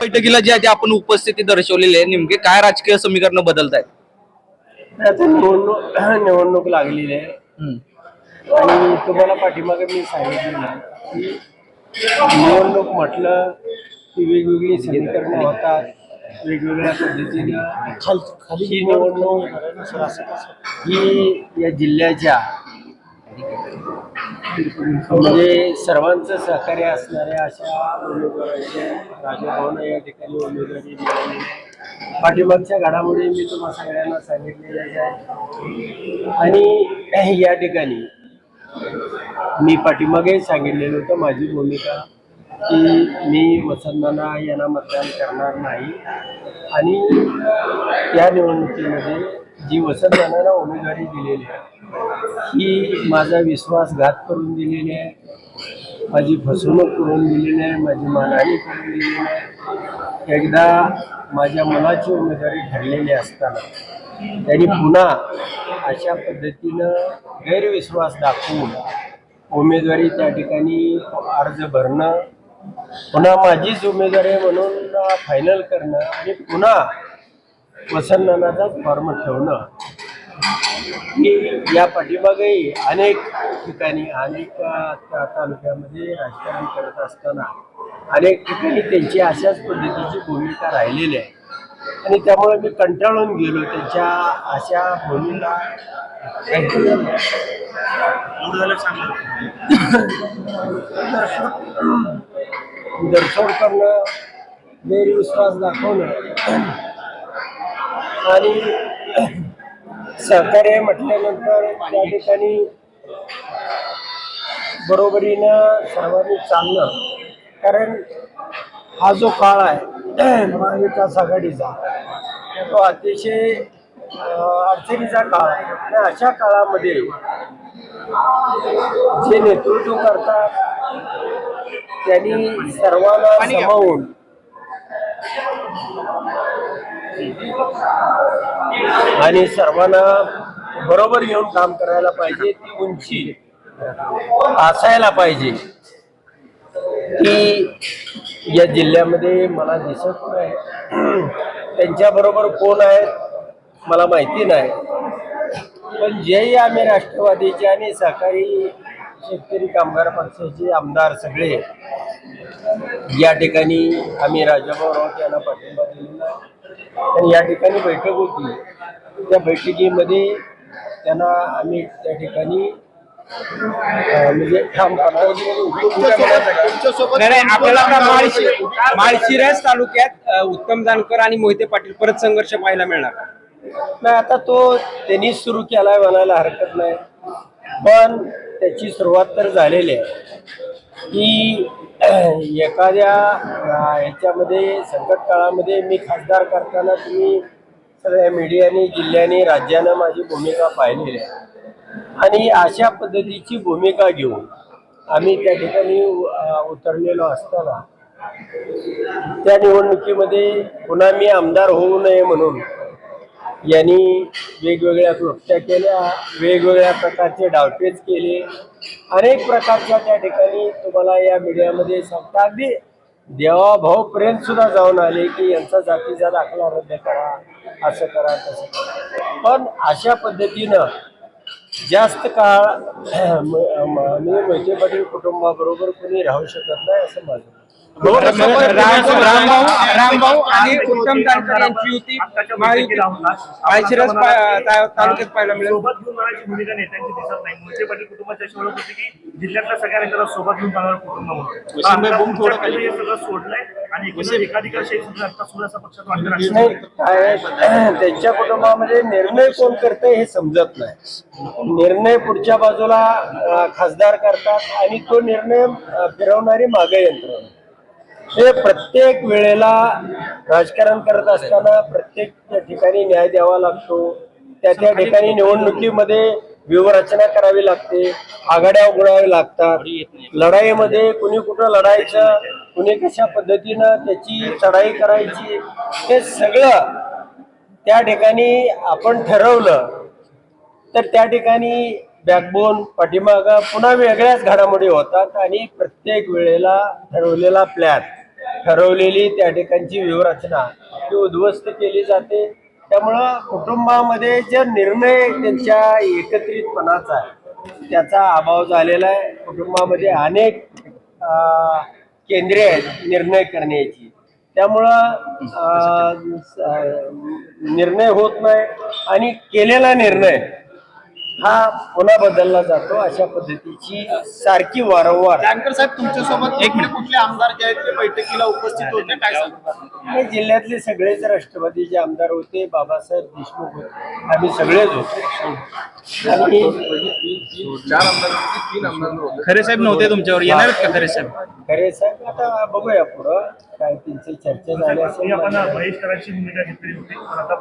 बैठकीला जे आहे ते आपण उपस्थिती दर्शवलेली आहे. नेमके काय राजकीय समीकरण बदलत आहेत? आता निवडणूक लागलेली आहे आणि तुम्हाला पाठीमागे मी सांगितलं की निवडणूक म्हटलं की वेगवेगळी समीकरणं होतात, वेगवेगळ्या पद्धतीनं ही निवडणूक ही या जिल्ह्याच्या म्हणजे सर्वांचं सहकार्य असणाऱ्या अशा उमेदवारांच्या राजभवन या ठिकाणी उमेदवारी दिलेली आहे. पाठीमागच्या घडामोडी मी तुम्हा सगळ्यांना सांगितलेल्या आहेत आणि या ठिकाणी मी पाठीमागे सांगितलेलं होतं माझी भूमिका की मी वसंतनाना यांना मतदान करणार नाही आणि या निवडणुकीमध्ये जी वसंतनाना उमेदवारी दिलेली आहे ही माझा विश्वासघात करून दिलेली आहे, माझी फसवणूक करून दिलेली आहे, माझी मानहानी करून दिलेली आहे. एकदा माझ्या मनाची उमेदवारी ठरलेली असताना त्यांनी पुन्हा अशा पद्धतीनं गैरविश्वास दाखवून उमेदवारी त्या ठिकाणी अर्ज भरणं, पुन्हा माझीच उमेदवारी म्हणून फायनल करणं आणि पुन्हा वसंतनानाचाच फॉर्म ठेवणं ही या पाठीमागेही अनेक ठिकाणी अनेक तालुक्यामध्ये राजकारण करत असताना अनेक ठिकाणी त्यांची अशाच पद्धतीची भूमिका राहिलेली आहे आणि त्यामुळे मी कंटाळून गेलो त्यांच्या अशा भूमिका दर्शवून करणं, गैरविश्वास दाखवणं आणि सहकार्य म्हटल्यानंतर त्या ठिकाणी बरोबरीनं सर्वांनी चालणं, कारण हा जो काळ आहे महाविकास आघाडीचा तो अतिशय अडचणीचा काळ आहे आणि अशा काळामध्ये जे नेतृत्व करतात त्यांनी सर्वांना सामावून आणि सर्वांना बरोबर घेऊन काम करायला पाहिजे. ती उंची असायला पाहिजे की या जिल्ह्यामध्ये मला दिसत नाही. त्यांच्याबरोबर कोण आहे मला माहिती नाही, पण जेही आम्ही राष्ट्रवादीचे आणि सहकारी शेतकरी कामगार पक्षाचे आमदार सगळे या ठिकाणी आम्ही राजाभाऊ राऊत यांना पाठिंबा दिलेला आणि या ठिकाणी बैठक होती. त्या बैठकीमध्ये त्यांना आम्ही त्या ठिकाणी म्हणजे माळशिरस तालुक्यात उत्तम जानकर आणि मोहिते पाटील परत संघर्ष पाहायला मिळणार नाही. आता तो त्यांनी सुरू केलाय म्हणायला हरकत नाही, पण त्याची सुरुवात तर झालेली आहे की एखाद्या ह्याच्यामध्ये संकट काळामध्ये मी खासदार करताना तुम्ही सगळ्या मीडियाने जिल्ह्याने राज्यानं माझी भूमिका पाहिलेली आहे आणि अशा पद्धतीची भूमिका घेऊन आम्ही त्या ठिकाणी उतरलेलो असताना त्या निवडणुकीमध्ये पुन्हा मी आमदार होऊ नये म्हणून यांनी वेगवेगळ्या कृत्या केल्या, वेगवेगळ्या प्रकारचे डावपेच केले, अनेक प्रकारच्या त्या ठिकाणी तुम्हाला या मीडियामध्ये सांगता अगदी देवाभाऊपर्यंत सुद्धा जाऊन आले की यांचा जातीचा दाखला रद्द करा, असं करा, तसं करा. पण अशा पद्धतीनं जास्त काळ मी मोहिते पाटील कुटुंबाबरोबर कोणी राहू शकत नाही असं माझं. रामभाऊ आणि उत्तम जानकर यांची युती माळशिरस तालुक्यात पाहायला मिळेल. सोबत घेऊन जाण्याची भूमिका नेत्यांची दिसत नाही. मोहिते पाटील कुटुंबाची अशी ओळख होती की जिल्ह्यातल्या सगळ्या नेत्याला सोबत घेऊन जाणार कुटुंब म्हणून हे सगळं सोडलंय आणि एकाधिकारशाही सुद्धा आता सुद्धा पक्षात वाटतं. त्यांच्या कुटुंबामध्ये निर्णय कोण करतंय हे समजत नाही. निर्णय पुढच्या बाजूला खासदार करतात आणि तो निर्णय फिरवणारी मागे यंत्रणा. हे प्रत्येक वेळेला राजकारण करत असताना प्रत्येक ठिकाणी न्याय द्यावा लागतो. त्या ठिकाणी निवडणुकीमध्ये व्यूहरचना करावी लागते, आघाड्या उघडाव्या लागतात. लढाईमध्ये कुणी कुठं लढायचं, कुणी कशा पद्धतीनं त्याची चढाई करायची, हे सगळं त्या ठिकाणी आपण ठरवलं तर त्या ठिकाणी बॅकबोन पाठीमागं पुन्हा वेगळ्याच घडामोडी होतात आणि प्रत्येक वेळेला ठरवलेला प्लॅन ठरवलेली त्या ठिकाणची व्यूहरचना ती उद्ध्वस्त केली जाते. त्यामुळं कुटुंबामध्ये जे निर्णय त्यांच्या एकत्रितपणाचा आहे त्याचा अभाव झालेला आहे. कुटुंबामध्ये अनेक केंद्रे आहेत निर्णय करण्याची, त्यामुळं निर्णय होत नाही आणि केलेला निर्णय हा पुन्हा बदलला जातो. अशा पद्धतीची सारखी वारंवार जानकर साहेब तुमच्यासोबत एक कुठले आमदार जे आहेत ते बैठकीला उपस्थित होते काय सांगतात? नाही, जिल्ह्यातले सगळेच राष्ट्रवादीचे आमदार होते, बाबासाहेब देशमुख होते, आम्ही सगळेच होतो. आणि खरे साहेब नव्हते तुमच्यावर, येणार आहेत का खरे साहेब? खरे साहेब आता बघूया पुढं काय त्यांची चर्चा झाली ही असेल. आपण बहिष्काराची भूमिका घेतली होती पण आता